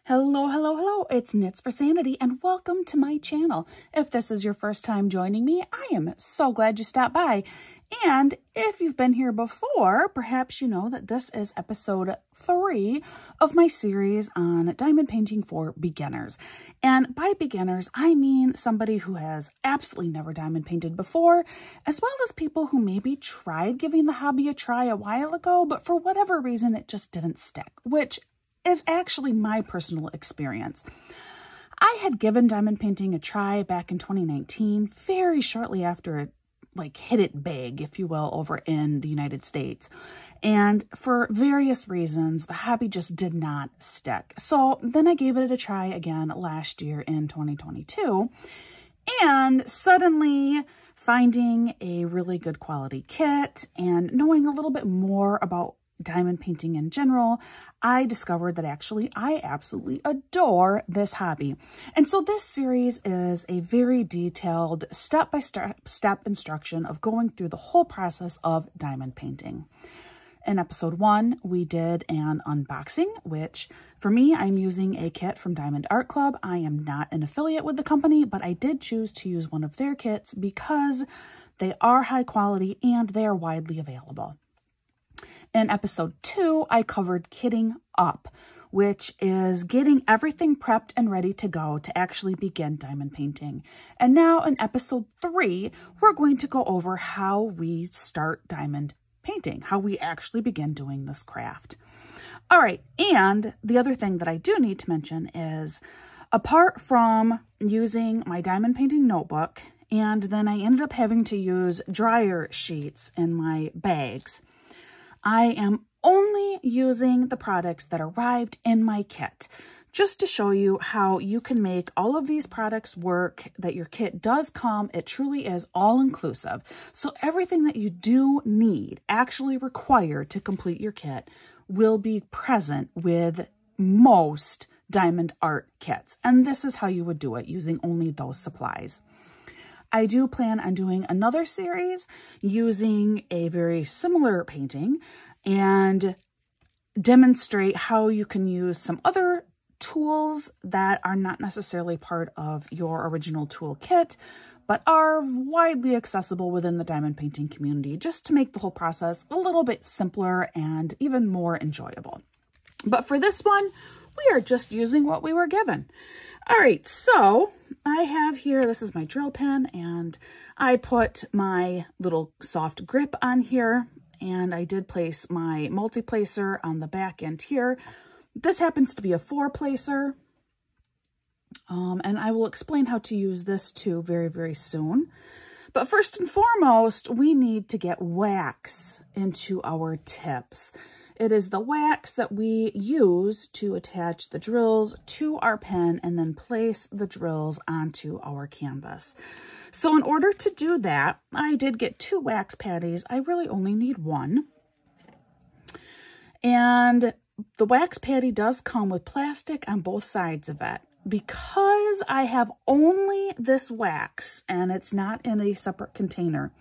Hello, hello, hello. It's Knits for Sanity and welcome to my channel. If this is your first time joining me, I am so glad you stopped by. And if you've been here before, perhaps you know that this is episode 3 of my series on diamond painting for beginners. And by beginners, I mean somebody who has absolutely never diamond painted before, as well as people who maybe tried giving the hobby a try a while ago, but for whatever reason, it just didn't stick, which is actually my personal experience. I had given diamond painting a try back in 2019, very shortly after it hit it big, if you will, over in the United States. And for various reasons, the hobby just did not stick. So then I gave it a try again last year in 2022. And suddenly finding a really good quality kit and knowing a little bit more about diamond painting in general, I discovered that actually I absolutely adore this hobby. And so this series is a very detailed step-by-step instruction of going through the whole process of diamond painting. In episode 1, we did an unboxing, which for me, I'm using a kit from Diamond Art Club. I am not an affiliate with the company, but I did choose to use one of their kits because they are high quality and they are widely available. In episode 2, I covered kitting up, which is getting everything prepped and ready to go to actually begin diamond painting. And now in episode 3, we're going to go over how we start diamond painting, how we actually begin doing this craft. All right, and the other thing that I do need to mention is, apart from using my diamond painting notebook, and then I ended up having to use dryer sheets in my bags, I am only using the products that arrived in my kit, just to show you how you can make all of these products work, that your kit does come. It truly is all-inclusive. So everything that you do need, actually require to complete your kit, will be present with most diamond art kits. And this is how you would do it, using only those supplies. I do plan on doing another series using a very similar painting and demonstrate how you can use some other tools that are not necessarily part of your original toolkit, but are widely accessible within the diamond painting community, just to make the whole process a little bit simpler and even more enjoyable. But for this one, we are just using what we were given. All right, so I have here, this is my drill pen, and I put my little soft grip on here, and I did place my multi-placer on the back end here. This happens to be a 4-placer, and I will explain how to use this too very, very soon. But first and foremost, we need to get wax into our tips. It is the wax that we use to attach the drills to our pen and then place the drills onto our canvas. So in order to do that, I did get 2 wax patties. I really only need 1. And the wax patty does come with plastic on both sides of it. Because I have only this wax and it's not in a separate container,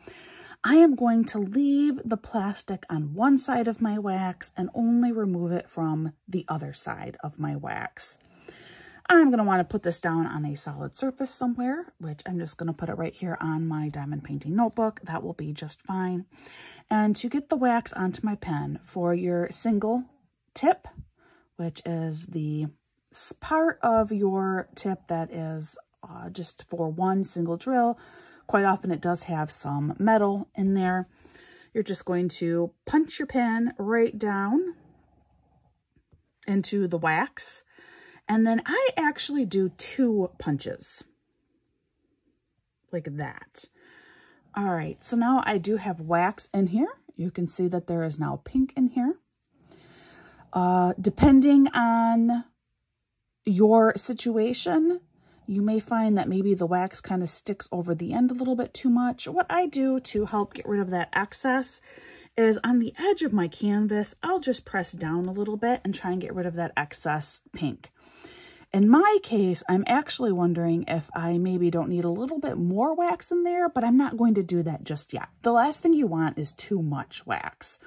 I am going to leave the plastic on one side of my wax and only remove it from the other side of my wax. I'm going to want to put this down on a solid surface somewhere, which I'm just going to put it right here on my diamond painting notebook. That will be just fine. And to get the wax onto my pen for your single tip, which is the part of your tip that is just for one single drill, quite often it does have some metal in there. You're just going to punch your pen right down into the wax. And then I actually do 2 punches like that. All right, so now I do have wax in here. You can see that there is now pink in here. Depending on your situation, you may find that maybe the wax kind of sticks over the end a little bit too much. What I do to help get rid of that excess is on the edge of my canvas, I'll just press down a little bit and try and get rid of that excess pink. In my case, I'm actually wondering if I maybe don't need a little bit more wax in there, but I'm not going to do that just yet. The last thing you want is too much wax.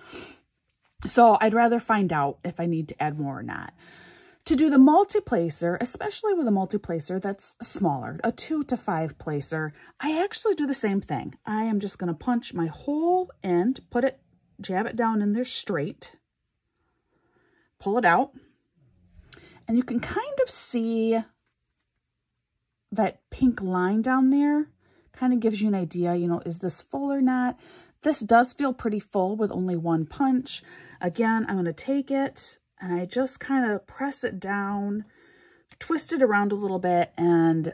So I'd rather find out if I need to add more or not. To do the multi-placer, especially with a multi-placer that's smaller, a 2 to 5 placer, I actually do the same thing. I am just going to punch my whole end, jab it down in there straight, pull it out, and you can kind of see that pink line down there. Kind of gives you an idea, you know, is this full or not? This does feel pretty full with only one punch. Again, I'm going to take it and I just kind of press it down, twist it around a little bit, and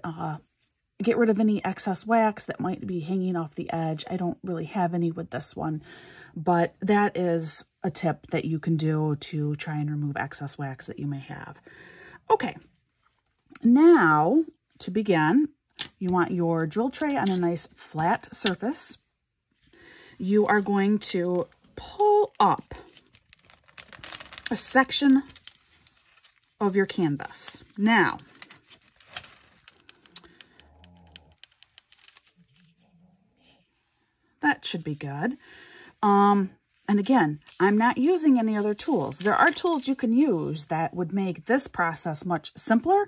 get rid of any excess wax that might be hanging off the edge. I don't really have any with this one, but that is a tip that you can do to try and remove excess wax that you may have. Okay, now to begin, you want your drill tray on a nice flat surface. You are going to pull up a section of your canvas. Now, that should be good. And again, I'm not using any other tools. There are tools you can use that would make this process much simpler,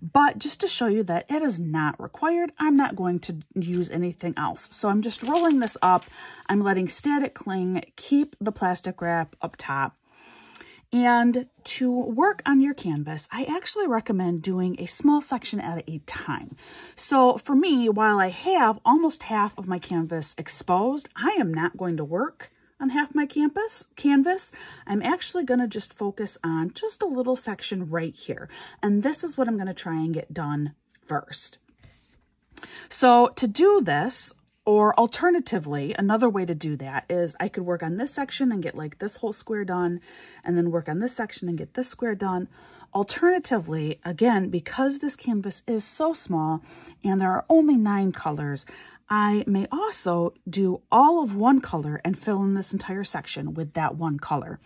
but just to show you that it is not required, I'm not going to use anything else. So I'm just rolling this up. I'm letting static cling keep the plastic wrap up top. And to work on your canvas, I actually recommend doing a small section at a time. So for me, while I have almost half of my canvas exposed, I am not going to work on half my canvas. I'm actually going to just focus on just a little section right here. And this is what I'm going to try and get done first. So to do this, or alternatively, another way to do that is I could work on this section and get like this whole square done, and then work on this section and get this square done. Alternatively, again, because this canvas is so small and there are only 9 colors, I may also do all of one color and fill in this entire section with that one color.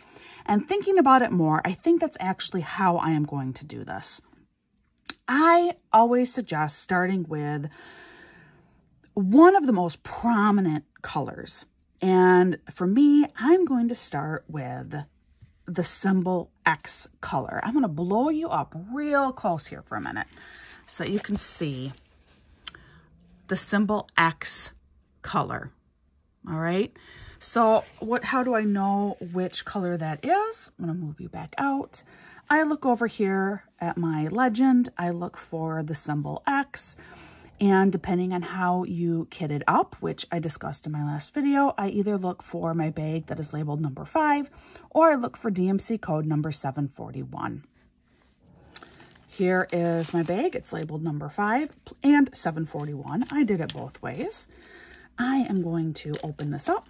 And thinking about it more, I think that's actually how I am going to do this. I always suggest starting with one of the most prominent colors. And for me, I'm going to start with the symbol X color. I'm going to blow you up real close here for a minute so you can see the symbol X color. All right. So how do I know which color that is? I'm going to move you back out. I look over here at my legend. I look for the symbol X. And depending on how you kit it up, which I discussed in my last video, I either look for my bag that is labeled number 5, or I look for DMC code number 741. Here is my bag. It's labeled number 5 and 741. I did it both ways. I am going to open this up.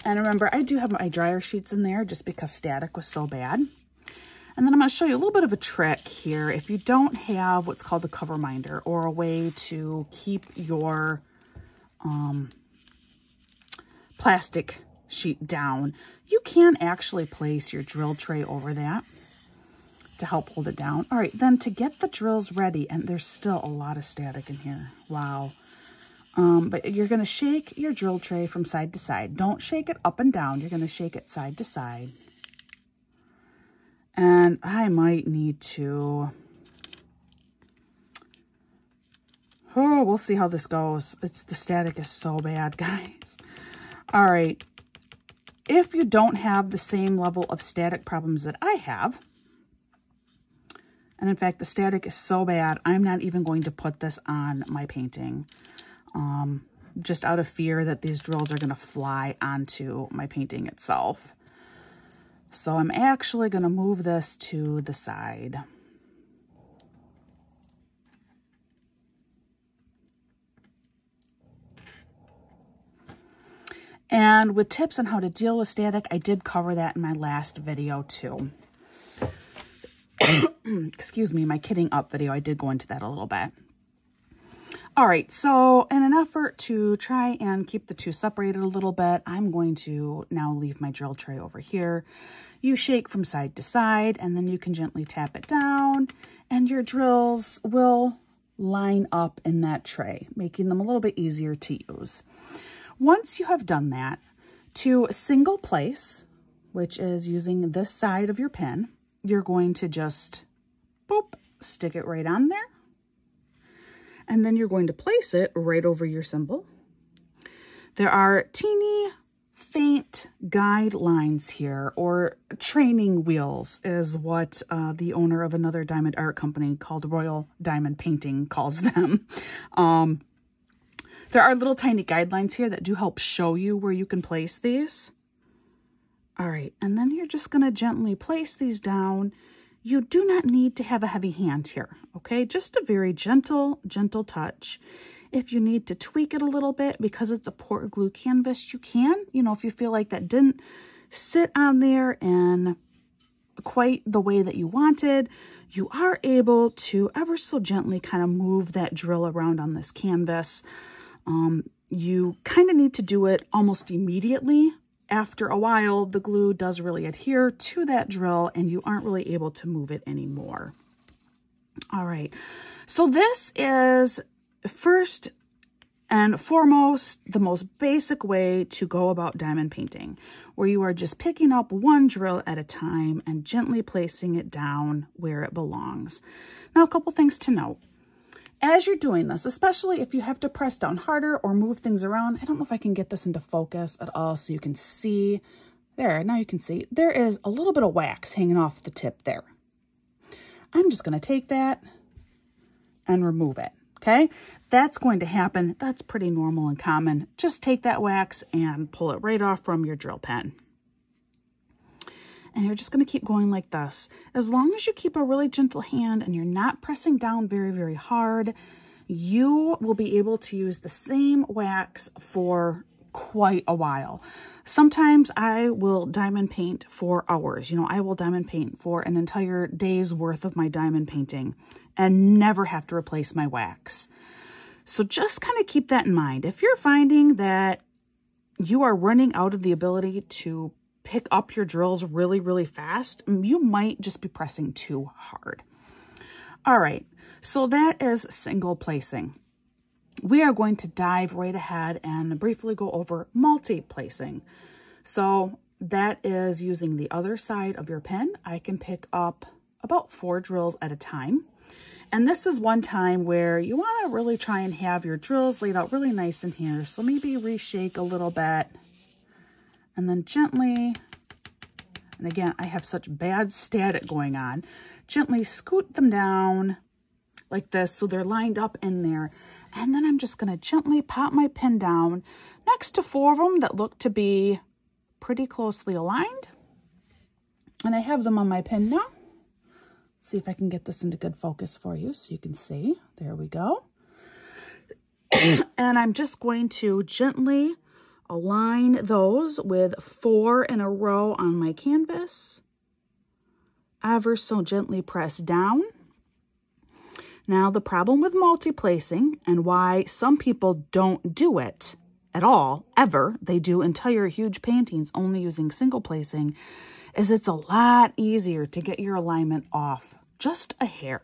And remember, I do have my dryer sheets in there just because static was so bad. And then I'm going to show you a little bit of a trick here. If you don't have what's called a cover minder, or a way to keep your plastic sheet down, you can actually place your drill tray over that to help hold it down. All right, then to get the drills ready, and there's still a lot of static in here. Wow. But you're going to shake your drill tray from side to side. Don't shake it up and down. You're going to shake it side to side. And I might need to, we'll see how this goes. The static is so bad, guys. All right. If you don't have the same level of static problems that I have, and in fact, the static is so bad, I'm not even going to put this on my painting, just out of fear that these drills are going to fly onto my painting itself. So I'm actually going to move this to the side. And with tips on how to deal with static, I did cover that in my last video too. Excuse me, my kitting up video, I did go into that a little bit. All right, so in an effort to try and keep the two separated a little bit, I'm going to now leave my drill tray over here. You shake from side to side, and then you can gently tap it down, and your drills will line up in that tray, making them a little bit easier to use. Once you have done that, to single place, which is using this side of your pin, you're going to just, boop, stick it right on there. And then you're going to place it right over your symbol. There are teeny, faint guidelines here, or training wheels is what the owner of another diamond art company called Royal Diamond Painting calls them. There are little tiny guidelines here that do help show you where you can place these. All right, and then you're just going to gently place these down. You do not need to have a heavy hand here, okay? Just a very gentle, gentle touch. If you need to tweak it a little bit because it's a port glue canvas, you can. You know, if you feel like that didn't sit on there in quite the way that you wanted, you are able to ever so gently kind of move that drill around on this canvas. You kind of need to do it almost immediately. After a while, the glue does really adhere to that drill and you aren't really able to move it anymore. All right, so this is first and foremost the most basic way to go about diamond painting, where you are just picking up one drill at a time and gently placing it down where it belongs. Now, a couple things to note. As you're doing this, especially if you have to press down harder or move things around, I don't know if I can get this into focus at all so you can see. There, now you can see there is a little bit of wax hanging off the tip there. I'm just going to take that and remove it, okay? That's going to happen. That's pretty normal and common. Just take that wax and pull it right off from your drill pen. And you're just going to keep going like this. As long as you keep a really gentle hand and you're not pressing down very, very hard, you will be able to use the same wax for quite a while. Sometimes I will diamond paint for hours. You know, I will diamond paint for an entire day's worth of my diamond painting and never have to replace my wax. So just kind of keep that in mind. If you're finding that you are running out of the ability to pick up your drills really, really fast, you might just be pressing too hard. All right, so that is single placing. We are going to dive right ahead and briefly go over multi-placing. So that is using the other side of your pen. I can pick up about 4 drills at a time. And this is one time where you want to really try and have your drills laid out really nice in here. So maybe reshake a little bit. And then gently, and again, I have such bad static going on, gently scoot them down like this so they're lined up in there. And then I'm just going to gently pop my pen down next to 4 of them that look to be pretty closely aligned. And I have them on my pen now. Let's see if I can get this into good focus for you so you can see. There we go. And I'm just going to gently align those with 4 in a row on my canvas. Ever so gently press down. Now, the problem with multi-placing and why some people don't do it at all, ever, they do entire huge paintings only using single placing, is it's a lot easier to get your alignment off just a hair.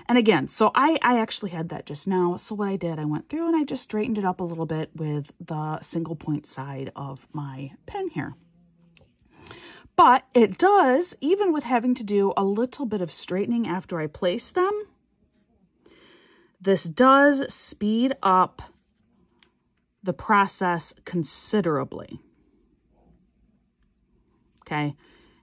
And again, so I actually had that just now. So what I did, I went through and I just straightened it up a little bit with the single point side of my pen here. But it does, even with having to do a little bit of straightening after I place them, this does speed up the process considerably. Okay.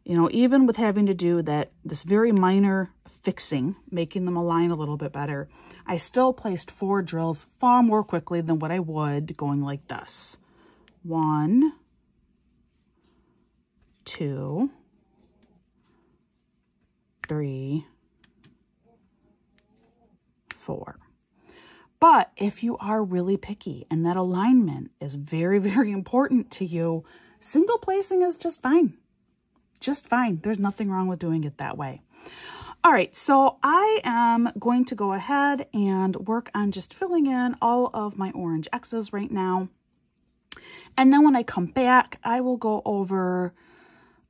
You know, even with having to do this very minor fixing, making them align a little bit better, I still placed 4 drills far more quickly than what I would going like this. 1, 2, 3, 4. But if you are really picky and that alignment is very, very important to you, single placing is just fine. Just fine. There's nothing wrong with doing it that way. All right, so I am going to go ahead and work on just filling in all of my orange X's right now. And then when I come back, I will go over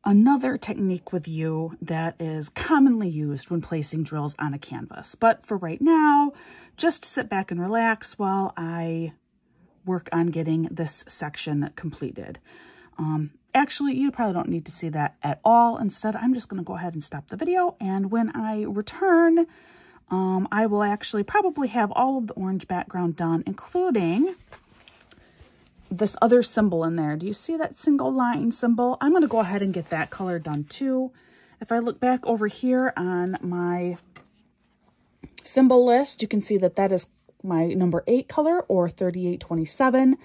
another technique with you that is commonly used when placing drills on a canvas. But for right now, just sit back and relax while I work on getting this section completed. Actually, you probably don't need to see that at all. Instead, I'm just going to go ahead and stop the video. And when I return, I will actually probably have all of the orange background done, including this other symbol in there. Do you see that single line symbol? I'm going to go ahead and get that color done too. If I look back over here on my symbol list, you can see that that is my number 8 color, or 3827.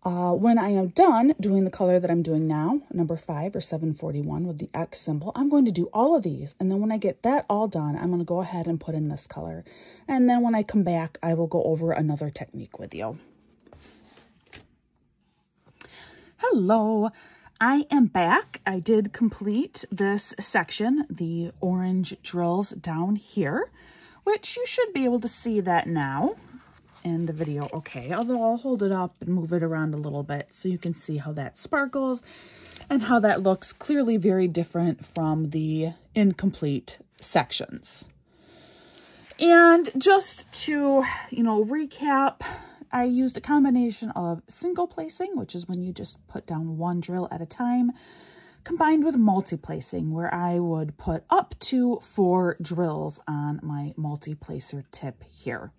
When I am done doing the color that I'm doing now, number 5 or 741 with the X symbol, I'm going to do all of these. And then when I get that all done, I'm going to go ahead and put in this color. And then when I come back, I will go over another technique with you. Hello, I am back. I did complete this section, the orange drills down here, which you should be able to see that now in the video. Okay, although I'll hold it up and move it around a little bit so you can see how that sparkles and how that looks clearly very different from the incomplete sections. And just to, recap, I used a combination of single placing, which is when you just put down one drill at a time, combined with multi-placing, where I would put up to 4 drills on my multi-placer tip here.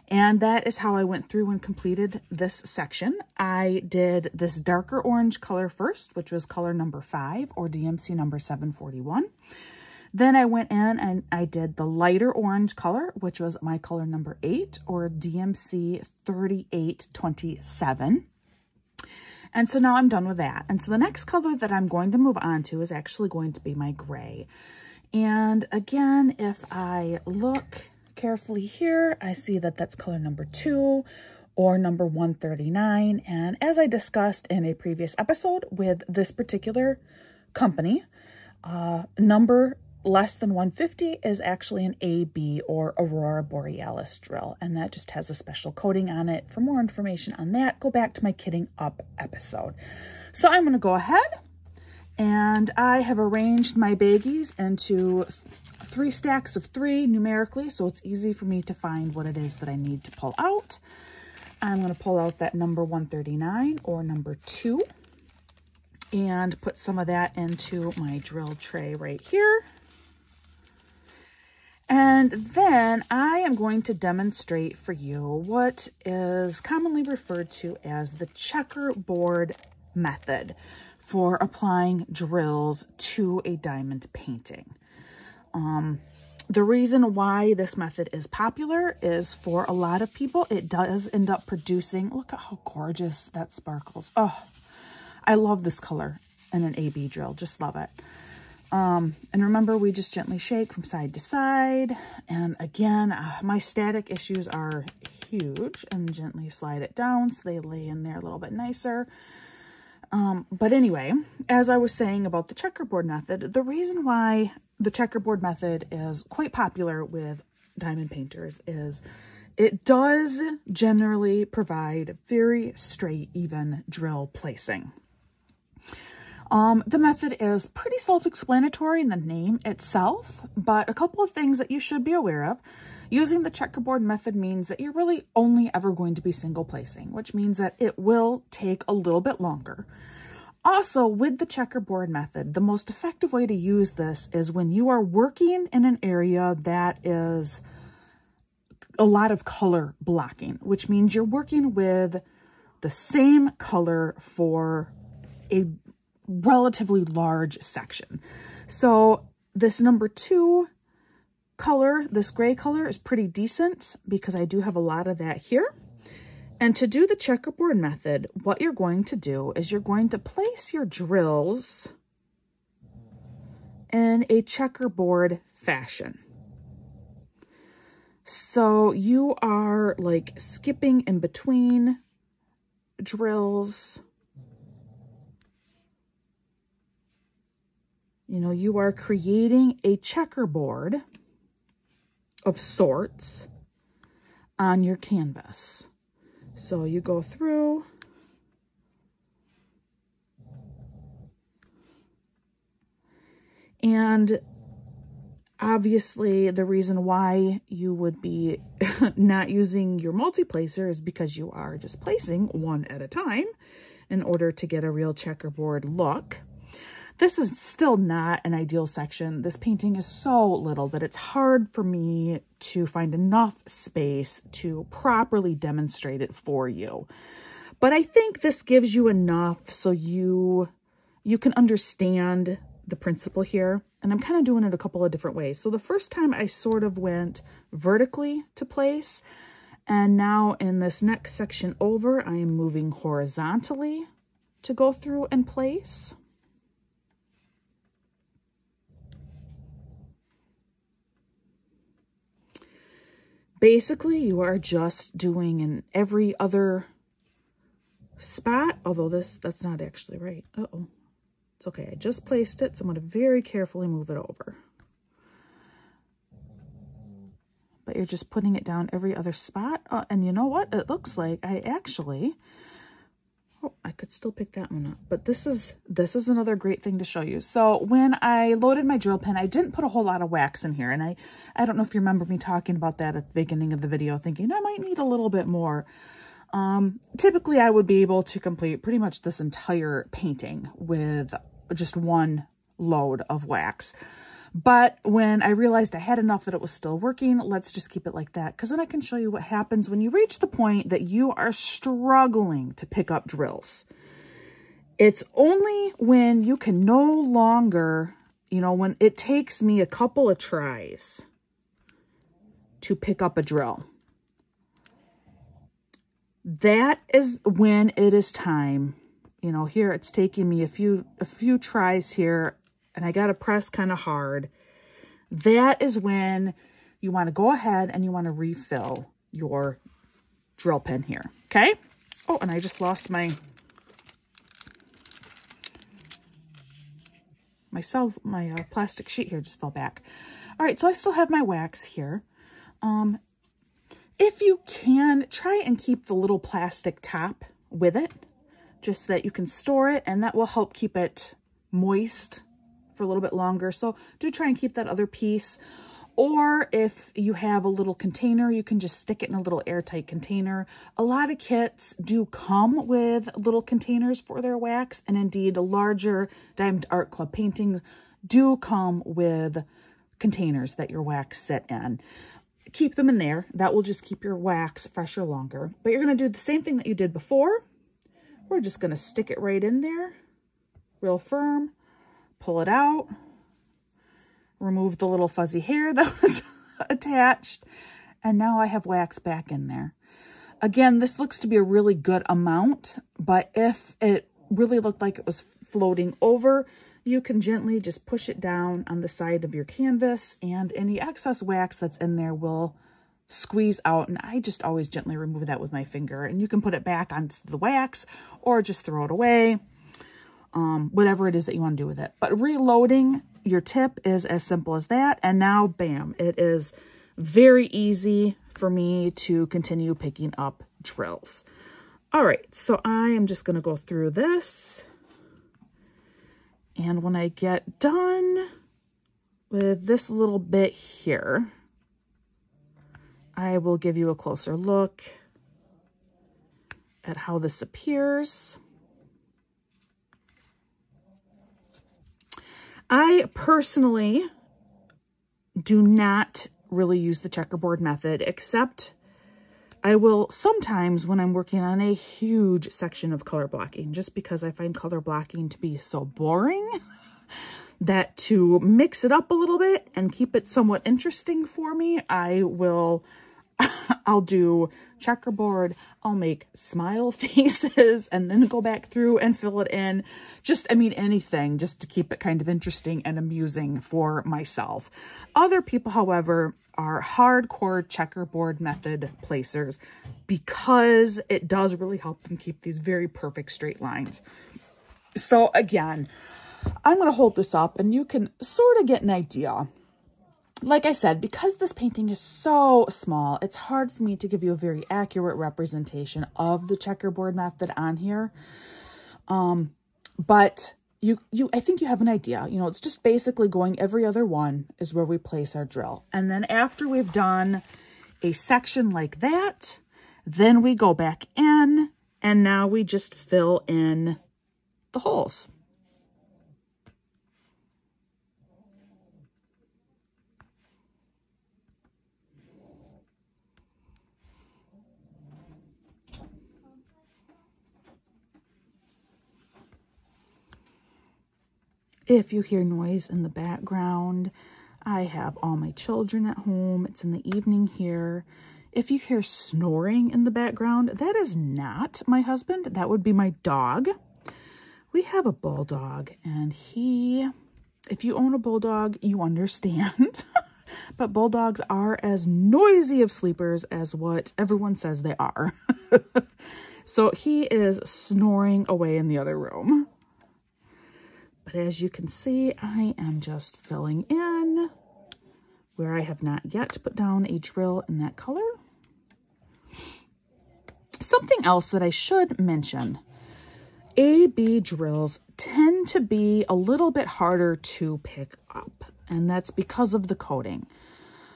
And that is how I went through and completed this section. I did this darker orange color first, which was color number 5 or DMC number 741. Then I went in and I did the lighter orange color, which was my color number 8 or DMC 3827. And so now I'm done with that. And so the next color that I'm going to move on to is actually going to be my gray. And again, if I look carefully here, I see that that's color number 2 or number 139. And as I discussed in a previous episode with this particular company, number less than 150 is actually an AB or Aurora Borealis drill, and that just has a special coating on it. For more information on that, go back to my Kitting Up episode. So I'm going to go ahead, and I have arranged my baggies into 3 stacks of 3 numerically, so it's easy for me to find what it is that I need to pull out. I'm going to pull out that number 139 or number 2 and put some of that into my drill tray right here. And then I am going to demonstrate for you what is commonly referred to as the checkerboard method for applying drills to a diamond painting. The reason why this method is popular is for a lot of people, it does end up producing, look at how gorgeous that sparkles. Oh, I love this color in an AB drill, just love it. And remember, we just gently shake from side to side. And again, my static issues are huge, and gently slide it down so they lay in there a little bit nicer. But anyway, as I was saying about the checkerboard method, the reason why the checkerboard method is quite popular with diamond painters is it does generally provide very straight, even drill placing. The method is pretty self-explanatory in the name itself, but a couple of things that you should be aware of. Using the checkerboard method means that you're really only ever going to be single placing, which means that it will take a little bit longer. Also, with the checkerboard method, the most effective way to use this is when you are working in an area that is a lot of color blocking, which means you're working with the same color for a relatively large section. So this number 2 color, this gray color, is pretty decent because I do have a lot of that here. And to do the checkerboard method, what you're going to do is you're going to place your drills in a checkerboard fashion. So you are like skipping in between drills. You know, you are creating a checkerboard of sorts on your canvas. So you go through and obviously the reason why you would be not using your multi-placer is because you are just placing one at a time in order to get a real checkerboard look. This is still not an ideal section. This painting is so little that it's hard for me to find enough space to properly demonstrate it for you. But I think this gives you enough so you can understand the principle here. And I'm kind of doing it a couple of different ways. So the first time I sort of went vertically to place. And now in this next section over, I am moving horizontally to go through and place. Basically, you are just doing in every other spot, although that's not actually right. Uh-oh. It's okay. I just placed it, so I'm going to very carefully move it over. But you're just putting it down every other spot. And you know what? It looks like I actually... Oh, I could still pick that one up. But this is another great thing to show you. So when I loaded my drill pen, I didn't put a whole lot of wax in here. And I don't know if you remember me talking about that at the beginning of the video, thinking I might need a little bit more. Typically, I would be able to complete pretty much this entire painting with just one load of wax. But when I realized I had enough that it was still working, let's just keep it like that, because then I can show you what happens when you reach the point that you are struggling to pick up drills. It's only when you can no longer, you know, when it takes me a couple of tries to pick up a drill. That is when it is time. You know, here it's taking me a few tries here, and I got to press kind of hard. That is when you want to go ahead and you want to refill your drill pen here. Okay. Oh, and I just lost my plastic sheet here just fell back. All right. So I still have my wax here. If you can, try and keep the little plastic top with it, just so that you can store it, and that will help keep it moist for a little bit longer. So do try and keep that other piece. Or if you have a little container, you can just stick it in a little airtight container. A lot of kits do come with little containers for their wax, and indeed larger Diamond Art Club paintings do come with containers that your wax sit in. Keep them in there. That will just keep your wax fresher longer. But you're going to do the same thing that you did before. We're just going to stick it right in there, real firm, pull it out, remove the little fuzzy hair that was attached, and now I have wax back in there. Again, this looks to be a really good amount, but if it really looked like it was floating over, you can gently just push it down on the side of your canvas, and any excess wax that's in there will squeeze out. And I just always gently remove that with my finger, and you can put it back onto the wax or just throw it away. Whatever it is that you want to do with it. But reloading your tip is as simple as that. And now, bam, it is very easy for me to continue picking up drills. All right, so I am just going to go through this. And when I get done with this little bit here, I will give you a closer look at how this appears. I personally do not really use the checkerboard method, except I will sometimes when I'm working on a huge section of color blocking, just because I find color blocking to be so boring that to mix it up a little bit and keep it somewhat interesting for me, I'll do checkerboard, I'll make smile faces, and then go back through and fill it in. Just, I mean, anything just to keep it kind of interesting and amusing for myself. Other people, however, are hardcore checkerboard method placers because it does really help them keep these very perfect straight lines. So again, I'm going to hold this up and you can sort of get an idea. Like I said, because this painting is so small, it's hard for me to give you a very accurate representation of the checkerboard method on here. But I think you have an idea. You know, it's just basically going every other one is where we place our drill. And then after we've done a section like that, then we go back in And now we just fill in the holes. If you hear noise in the background, I have all my children at home. It's in the evening here. If you hear snoring in the background, that is not my husband. That would be my dog. We have a bulldog, and if you own a bulldog, you understand. But bulldogs are as noisy of sleepers as what everyone says they are. So he is snoring away in the other room. But as you can see, I am just filling in where I have not yet put down a drill in that color. Something else that I should mention, A-B drills tend to be a little bit harder to pick up, and that's because of the coating.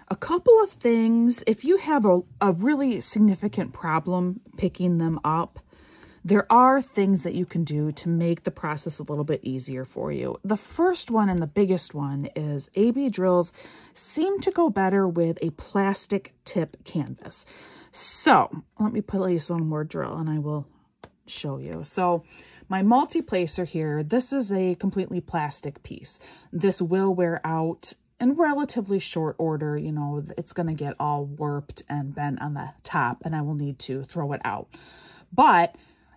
A couple of things, if you have a really significant problem picking them up, there are things that you can do to make the process a little bit easier for you. The first one and the biggest one is A-B drills seem to go better with a plastic tip canvas. So let me place one more drill and I will show you. So my multi-placer here, this is a completely plastic piece. This will wear out in relatively short order. You know, it's going to get all warped and bent on the top and I will need to throw it out. But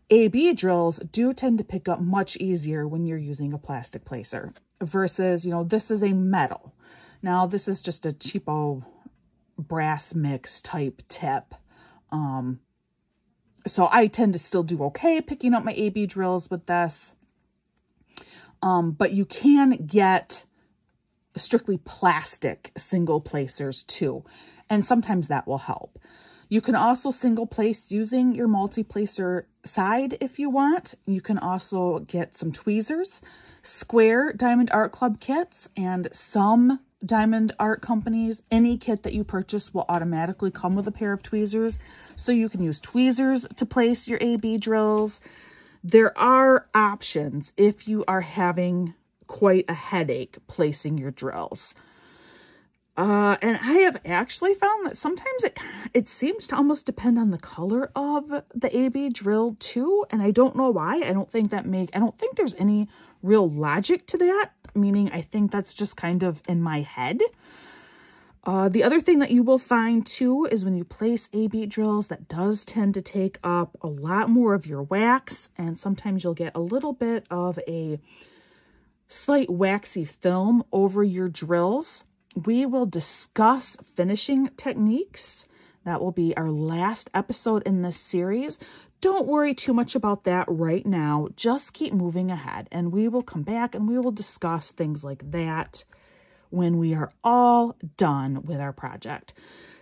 A-B drills do tend to pick up much easier when you're using a plastic placer versus, you know, this is a metal. Now this is just a cheapo brass mix type tip. So I tend to still do okay picking up my A-B drills with this. But you can get strictly plastic single placers too. And sometimes that will help. You can also single place using your multi-placer side if you want. You can also get some tweezers, square Diamond Art Club kits, and some Diamond Art companies. Any kit that you purchase will automatically come with a pair of tweezers. So you can use tweezers to place your A-B drills. There are options if you are having quite a headache placing your drills. And I have actually found that sometimes it seems to almost depend on the color of the A-B drill too. And I don't know why. I don't think there's any real logic to that. Meaning I think that's just kind of in my head. The other thing that you will find too is when you place A-B drills, that does tend to take up a lot more of your wax. And sometimes you'll get a little bit of a slight waxy film over your drills. We will discuss finishing techniques. That will be our last episode in this series. Don't worry too much about that right now. Just keep moving ahead and we will come back and we will discuss things like that when we are all done with our project.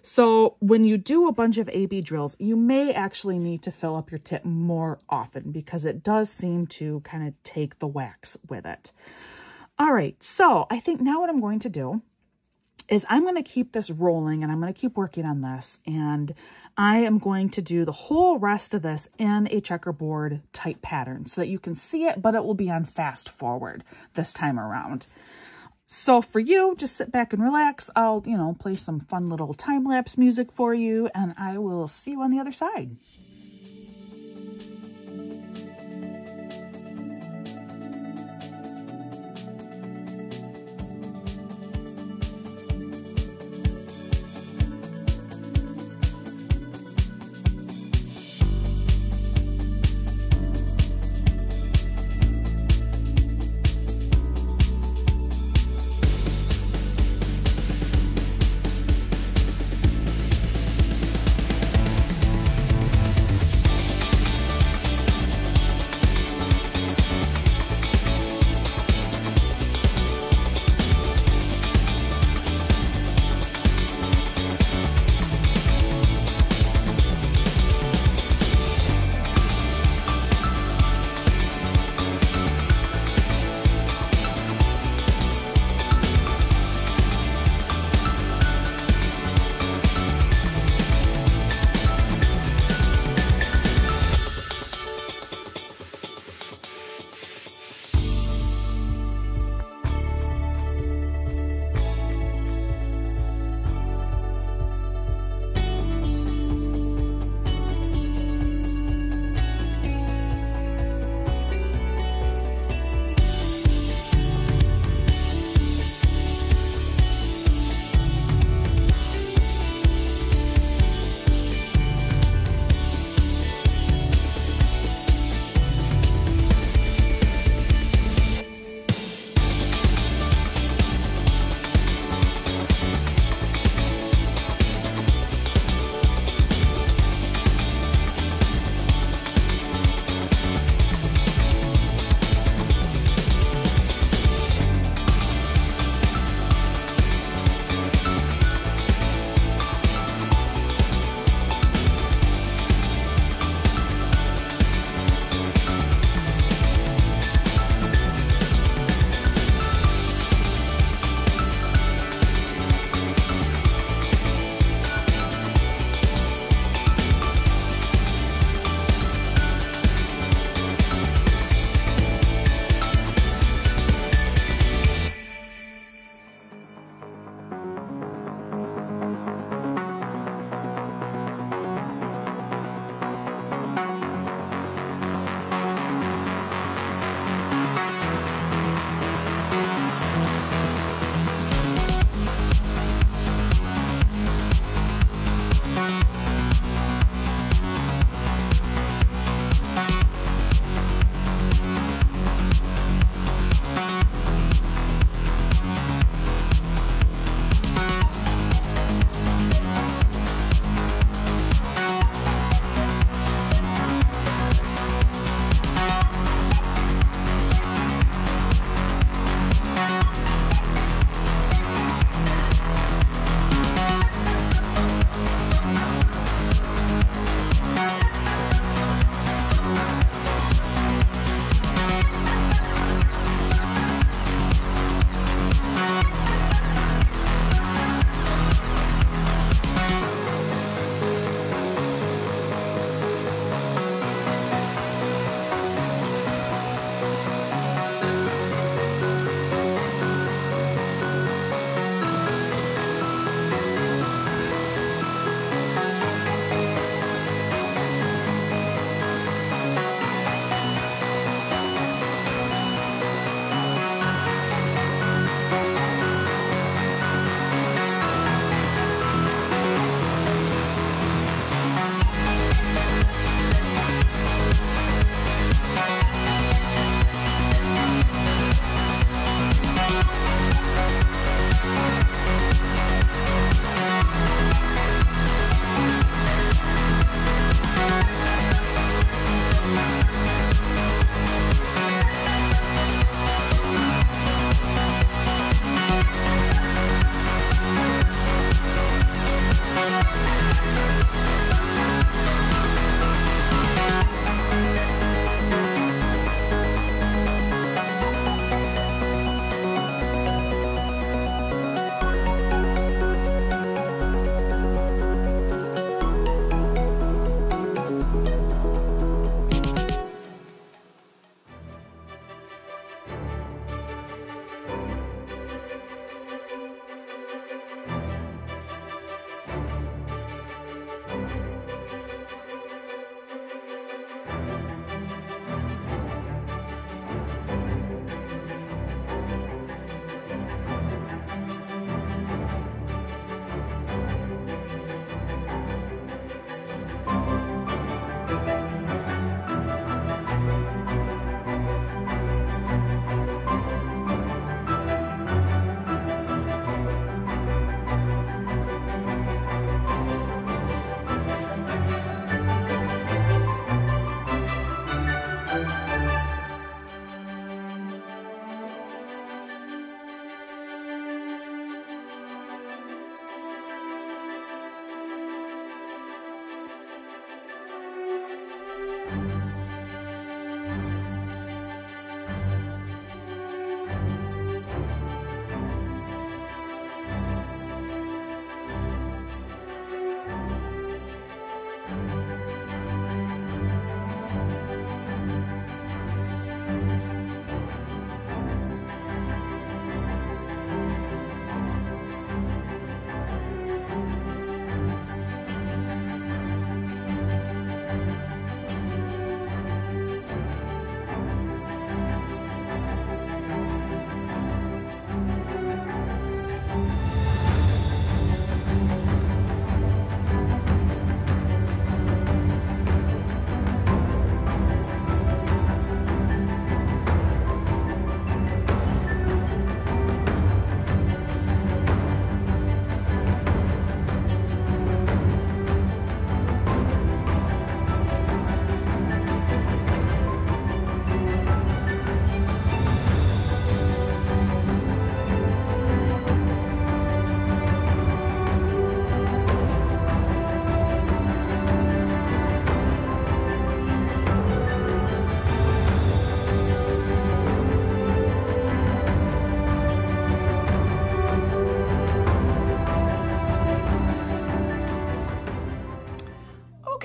So when you do a bunch of A-B drills, you may actually need to fill up your tip more often because it does seem to kind of take the wax with it. All right, so I think now what I'm going to do is I'm going to keep this rolling and I'm going to keep working on this. And I am going to do the whole rest of this in a checkerboard type pattern so that you can see it, but it will be on fast forward this time around. So for you, just sit back and relax. I'll, play some fun little time-lapse music for you and I will see you on the other side.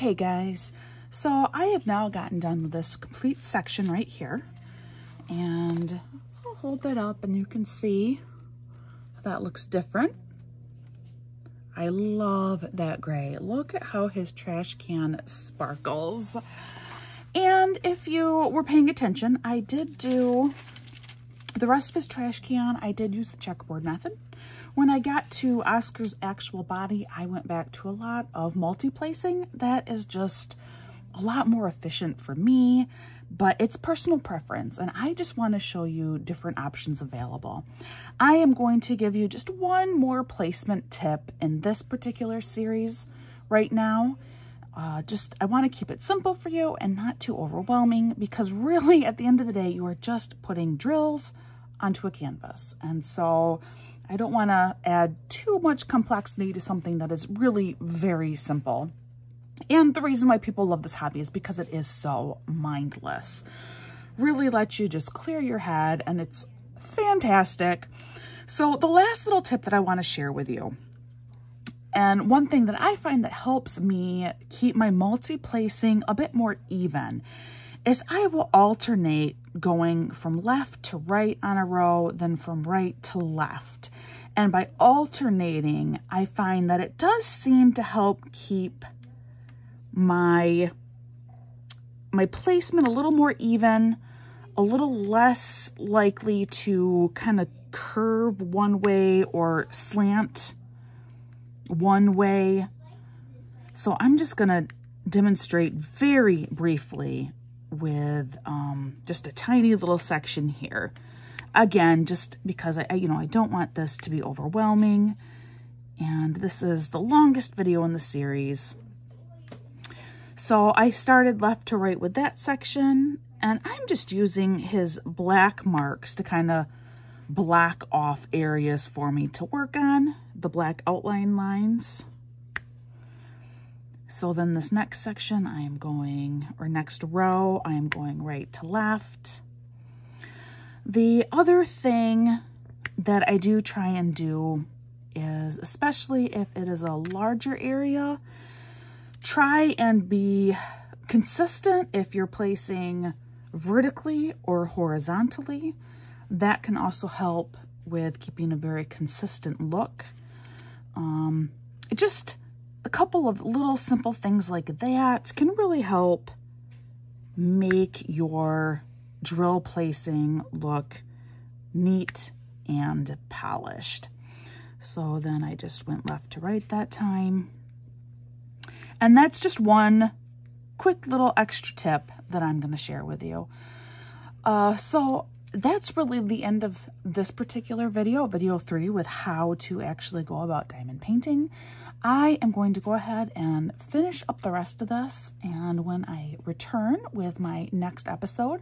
Okay, guys, so I have now gotten done with this complete section right here, and I'll hold that up and you can see that looks different. I love that gray. Look at how his trash can sparkles. And if you were paying attention, I did do the rest of his trash can. I did use the checkerboard method. When I got to Oscar's actual body, I went back to a lot of multi-placing. That is just a lot more efficient for me, but it's personal preference, and I just want to show you different options available. I am going to give you just one more placement tip in this particular series right now. I want to keep it simple for you and not too overwhelming, because really at the end of the day, you are just putting drills onto a canvas. And so I don't want to add too much complexity to something that is really very simple. And the reason why people love this hobby is because it is so mindless. Really lets you just clear your head, and it's fantastic. So the last little tip that I want to share with you, and one thing that I find that helps me keep my multi-placing a bit more even, is I will alternate going from left to right on a row, then from right to left. And by alternating, I find that it does seem to help keep my placement a little more even, a little less likely to kind of curve one way or slant one way. So I'm just going to demonstrate very briefly with just a tiny little section here. Again, just because I don't want this to be overwhelming, and this is the longest video in the series. So I started left to right with that section, and I'm just using his black marks to kind of block off areas for me to work on, the black outline lines. So then this next section, next row, I am going right to left. The other thing that I do try and do is, especially if it is a larger area, try and be consistent if you're placing vertically or horizontally. That can also help with keeping a very consistent look. Just a couple of little simple things like that can really help make your drill placing look neat and polished. So then I just went left to right that time. And that's just one quick little extra tip that I'm going to share with you. So that's really the end of this particular video, video 3, with how to actually go about diamond painting. I am going to go ahead and finish up the rest of this, and when I return with my next episode,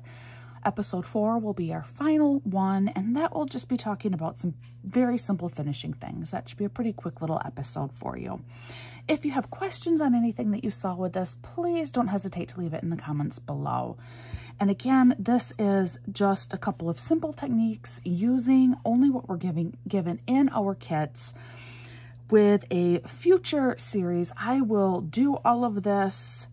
episode 4 will be our final one, and that will just be talking about some very simple finishing things. That should be a pretty quick little episode for you. If you have questions on anything that you saw with this, please don't hesitate to leave it in the comments below. And again, this is just a couple of simple techniques using only what we're given in our kits. With a future series, I will do all of this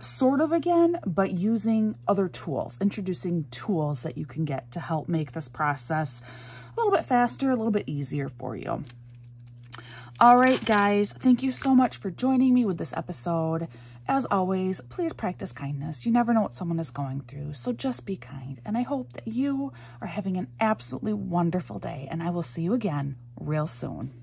sort of again, but using other tools, introducing tools that you can get to help make this process a little bit faster, a little bit easier for you. All right, guys, thank you so much for joining me with this episode. As always, please practice kindness. You never know what someone is going through, so just be kind. And I hope that you are having an absolutely wonderful day, and I will see you again real soon.